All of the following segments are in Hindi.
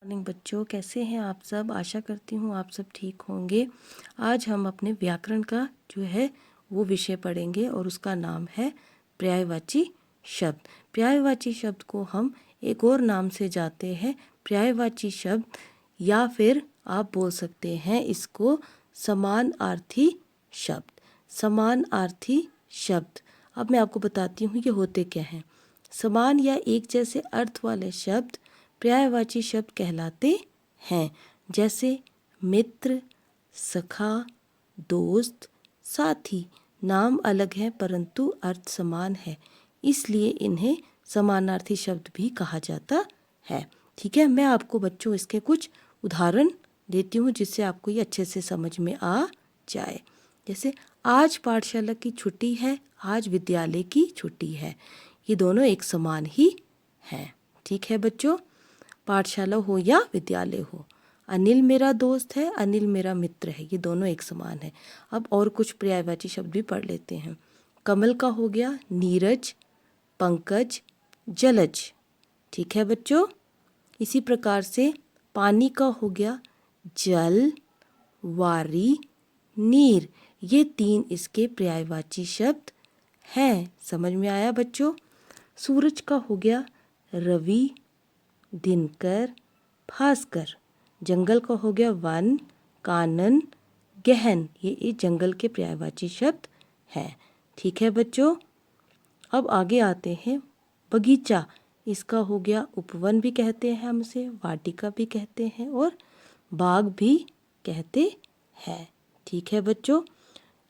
मॉर्निंग बच्चों, कैसे हैं आप सब। आशा करती हूँ आप सब ठीक होंगे। आज हम अपने व्याकरण का जो है वो विषय पढ़ेंगे और उसका नाम है पर्यायवाची शब्द। पर्यायवाची शब्द को हम एक और नाम से जानते हैं, पर्यायवाची शब्द, या फिर आप बोल सकते हैं इसको समानार्थी शब्द। समानार्थी शब्द, अब मैं आपको बताती हूँ ये होते क्या हैं। समान या एक जैसे अर्थ वाले शब्द पर्यायवाची शब्द कहलाते हैं, जैसे मित्र, सखा, दोस्त, साथी। नाम अलग है परंतु अर्थ समान है, इसलिए इन्हें समानार्थी शब्द भी कहा जाता है। ठीक है, मैं आपको बच्चों इसके कुछ उदाहरण देती हूँ जिससे आपको ये अच्छे से समझ में आ जाए। जैसे आज पाठशाला की छुट्टी है, आज विद्यालय की छुट्टी है। ये दोनों एक समान ही हैं। ठीक है बच्चों, पाठशाला हो या विद्यालय हो। अनिल मेरा दोस्त है, अनिल मेरा मित्र है, ये दोनों एक समान है। अब और कुछ पर्यायवाची शब्द भी पढ़ लेते हैं। कमल का हो गया नीरज, पंकज, जलज। ठीक है बच्चों, इसी प्रकार से पानी का हो गया जल, वारी, नीर। ये तीन इसके पर्यायवाची शब्द हैं। समझ में आया बच्चों। सूरज का हो गया रवि, दिनकर, भास्कर। जंगल का हो गया वन, कानन, गहन। ये जंगल के पर्यायवाची शब्द हैं। ठीक है बच्चों, अब आगे आते हैं। बगीचा, इसका हो गया उपवन भी कहते हैं हम इसे, वाटिका भी कहते हैं और बाग भी कहते हैं। ठीक है बच्चों,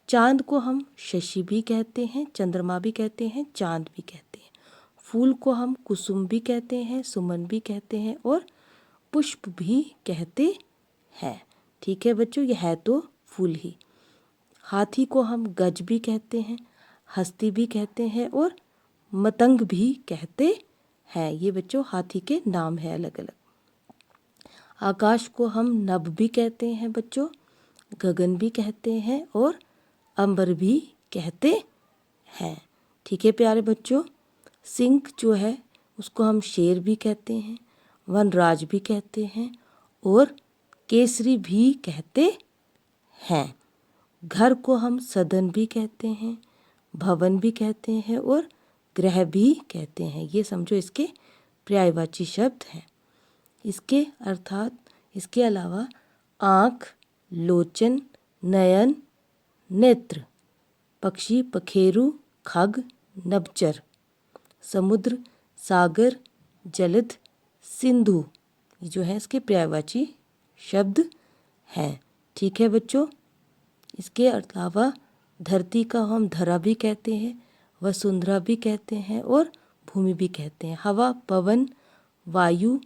चांद को हम शशि भी कहते हैं, चंद्रमा भी कहते हैं, चांद भी कहते हैं। फूल को हम कुसुम भी कहते हैं, सुमन भी कहते हैं और पुष्प भी कहते हैं। ठीक है बच्चों, यह है तो फूल ही। हाथी को हम गज भी कहते हैं, हस्ती भी कहते हैं और मतंग भी कहते हैं। ये बच्चों हाथी के नाम है अलग अलग। आकाश को हम नभ भी कहते हैं बच्चों, गगन भी कहते हैं और अंबर भी कहते हैं। ठीक है प्यारे बच्चों, सिंह जो है उसको हम शेर भी कहते हैं, वनराज भी कहते हैं और केसरी भी कहते हैं। घर को हम सदन भी कहते हैं, भवन भी कहते हैं और ग्रह भी कहते हैं। ये समझो इसके पर्यायवाची शब्द हैं। इसके अर्थात इसके अलावा आँख, लोचन, नयन, नेत्र, पक्षी, पखेरु, खग, नभचर, समुद्र, सागर, जलद, सिंधु, ये जो है इसके पर्यायवाची शब्द हैं। ठीक है बच्चों, इसके अलावा धरती का हम धरा भी कहते हैं, वसुंधरा भी कहते हैं और भूमि भी कहते हैं। हवा, पवन, वायु,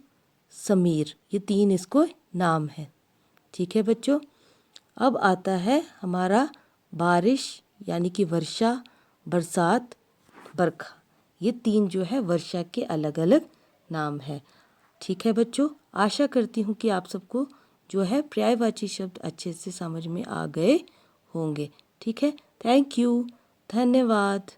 समीर, ये तीन इसको नाम है। ठीक है बच्चों, अब आता है हमारा बारिश यानी कि वर्षा, बरसात, बरखा। ये तीन जो है वर्षा के अलग अलग नाम है। ठीक है बच्चों, आशा करती हूँ कि आप सबको जो है पर्यायवाची शब्द अच्छे से समझ में आ गए होंगे। ठीक है, थैंक यू, धन्यवाद।